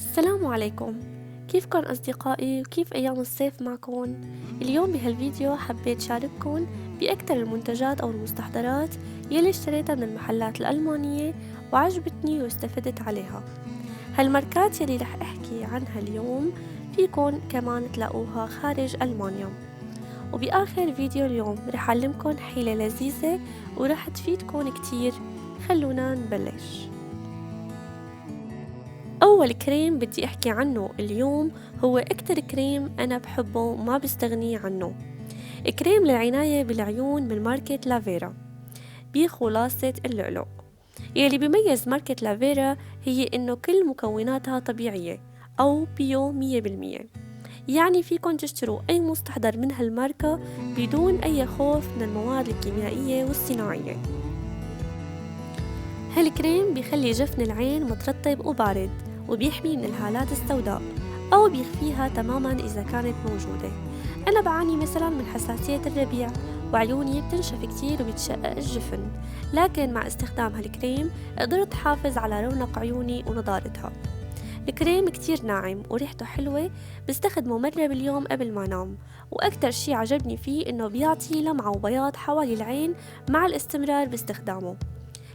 السلام عليكم. كيفكن أصدقائي وكيف أيام الصيف معكن؟ اليوم بهالفيديو حبيت شارككن بأكثر المنتجات أو المستحضرات يلي اشتريتها من المحلات الألمانية وعجبتني واستفدت عليها. هالماركات يلي رح أحكي عنها اليوم فيكن كمان تلاقوها خارج ألمانيا. وبآخر فيديو اليوم رح أعلمكن حيلة لذيذة ورح تفيدكن كتير. خلونا نبلش. أول كريم بدي أحكي عنه اليوم هو أكتر كريم أنا بحبه وما بستغني عنه. كريم للعناية بالعيون من ماركة لافيرا بخلاصة اللؤلؤ. يلي بيميز ماركة لافيرا هي إنه كل مكوناتها طبيعية أو بيو 100%. يعني فيكن تشتروا أي مستحضر من هالماركة بدون أي خوف من المواد الكيميائية والصناعية. هالكريم بيخلي جفن العين مترطب وبارد وبيحمي من الهالات السوداء أو بيخفيها تماما إذا كانت موجودة. أنا بعاني مثلا من حساسية الربيع وعيوني بتنشف كتير وبيتشقق الجفن، لكن مع استخدام هالكريم قدرت حافظ على رونق عيوني ونضارتها. الكريم كتير ناعم وريحته حلوة، بستخدمه مرة باليوم قبل ما نام، وأكتر شي عجبني فيه إنه بيعطي لمعة وبياض حوالي العين مع الاستمرار باستخدامه.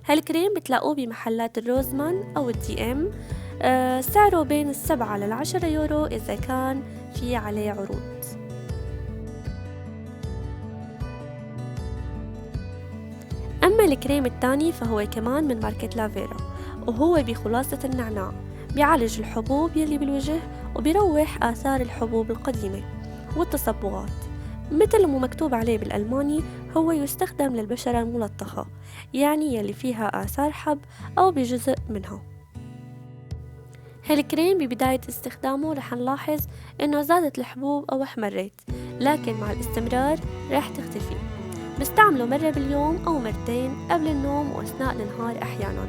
هالكريم بتلاقوه بمحلات الروزمان أو الدي ام. سعره بين 7 ل10 يورو إذا كان في عليه عروض. أما الكريم التاني فهو كمان من ماركة لافيرا، وهو بخلاصة النعناع. بيعالج الحبوب يلي بالوجه وبيروح آثار الحبوب القديمة والتصبغات. مثل ما مكتوب عليه بالألماني هو يستخدم للبشرة الملطخة، يعني يلي فيها آثار حب أو بجزء منها. هالكريم ببداية استخدامه رح نلاحظ إنه زادت الحبوب أو احمرت، لكن مع الاستمرار رح تختفي. بستعمله مرة باليوم أو مرتين قبل النوم وأثناء النهار أحيانا.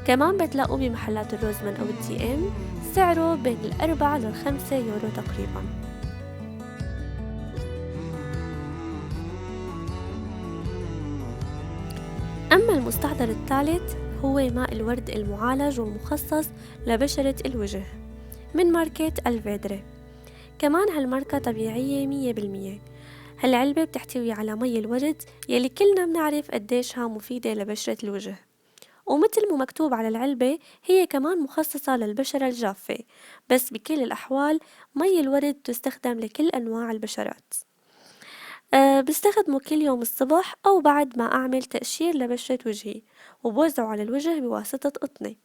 كمان بتلاقوه بمحلات الروزمان أو الدي ام. سعره بين 4 ل5 يورو تقريبا. أما المستحضر الثالث هو ماء الورد المعالج والمخصص لبشرة الوجه من ماركة الفيدري. كمان هالماركة طبيعية 100%. هالعلبة بتحتوي على مي الورد يلي كلنا بنعرف قديشها مفيدة لبشرة الوجه، ومثل ما مكتوب على العلبة هي كمان مخصصة للبشرة الجافة، بس بكل الأحوال مي الورد تستخدم لكل أنواع البشرات. بستخدمه كل يوم الصبح أو بعد ما أعمل تقشير لبشرة وجهي، وبوزعه على الوجه بواسطة قطنة.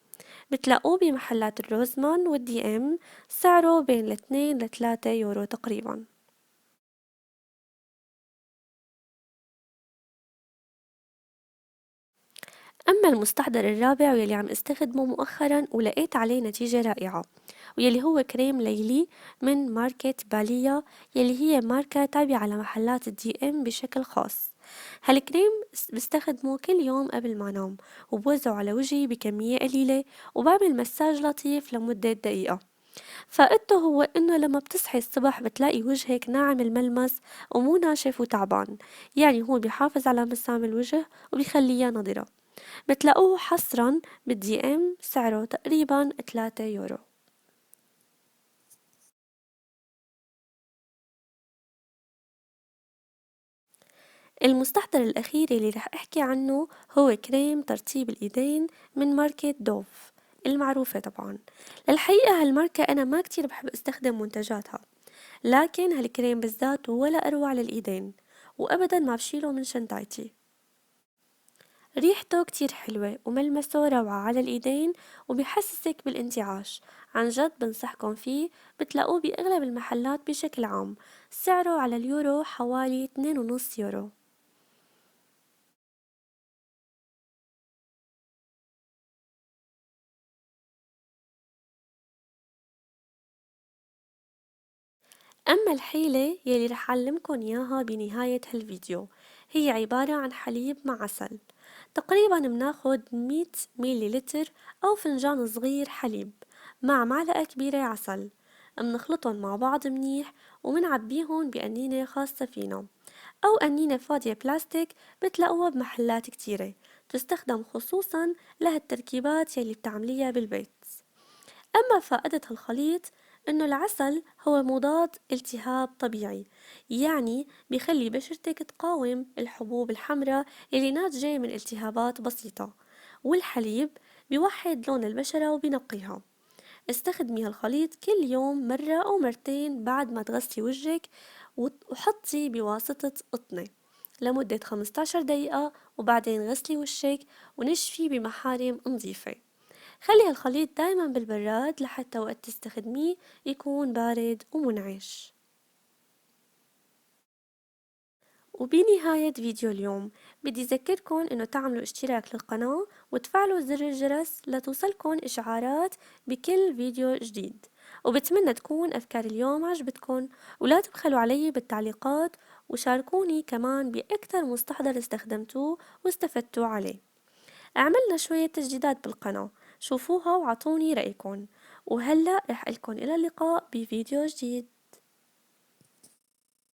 بتلاقوه بمحلات الروزمان والدي ام. سعره بين 2 ل3 يورو تقريبا. أما المستحضر الرابع واللي عم استخدمه مؤخرا ولقيت عليه نتيجة رائعة، واللي هو كريم ليلي من ماركة باليا، يلي هي ماركة تابعة لمحلات الدي ام بشكل خاص. هالكريم بستخدمه كل يوم قبل ما انام، وبوزعه على وجهي بكمية قليلة وبعمل مساج لطيف لمدة دقيقة. فائدته هو انه لما بتصحي الصبح بتلاقي وجهك ناعم الملمس ومو ناشف وتعبان، يعني هو بيحافظ على مسام الوجه وبيخليها نضرة. بتلاقوه حصرا بالدي ام. سعره تقريبا 3 يورو. المستحضر الأخير اللي رح أحكي عنه هو كريم ترطيب الإيدين من ماركة دوف المعروفة طبعا. للحقيقة هالماركة أنا ما كتير بحب استخدم منتجاتها، لكن هالكريم بالذات ولا أروع للإيدين، وأبدا ما بشيله من شنطايتي. ريحته كتير حلوة وملمسه روعة على الإيدين وبيحسسك بالانتعاش. عن جد بنصحكم فيه. بتلاقوه بأغلب المحلات بشكل عام. سعره على اليورو حوالي 2.5 يورو. أما الحيلة يلي رح أعلمكن إياها بنهاية هالفيديو هي عبارة عن حليب مع عسل. تقريبا بناخد 100 ميلي لتر أو فنجان صغير حليب مع معلقة كبيرة عسل. بنخلطهم مع بعض منيح ومنعبيهم بقنينة خاصة فينا أو قنينة فاضية بلاستيك بتلاقوها بمحلات كتيرة، تستخدم خصوصا لهالتركيبات يلي بتعمليها بالبيت. أما فائدة هالخليط إنه العسل هو مضاد التهاب طبيعي، يعني بيخلي بشرتك تقاوم الحبوب الحمراء اللي ناتجة من التهابات بسيطة، والحليب بيوحد لون البشرة وبينقيها. استخدمي هالخليط كل يوم مرة أو مرتين بعد ما تغسلي وجهك، وحطي بواسطة قطنة لمدة 15 دقيقة، وبعدين غسلي وشك ونشفي بمحارم نظيفة. خلي هالخليط دايما بالبراد لحتى وقت تستخدميه يكون بارد ومنعش. وبنهاية فيديو اليوم بدي أذكركن إنه تعملوا اشتراك للقناة وتفعلوا زر الجرس لتوصلكن إشعارات بكل فيديو جديد. وبتمنى تكون أفكار اليوم عجبتكن، ولا تبخلوا علي بالتعليقات، وشاركوني كمان بأكثر مستحضر استخدمتوه واستفدتوا عليه. عملنا شوية تجديدات بالقناة، شوفوها وعطوني رأيكن. وهلأ رح ألكن إلى اللقاء بفيديو جديد.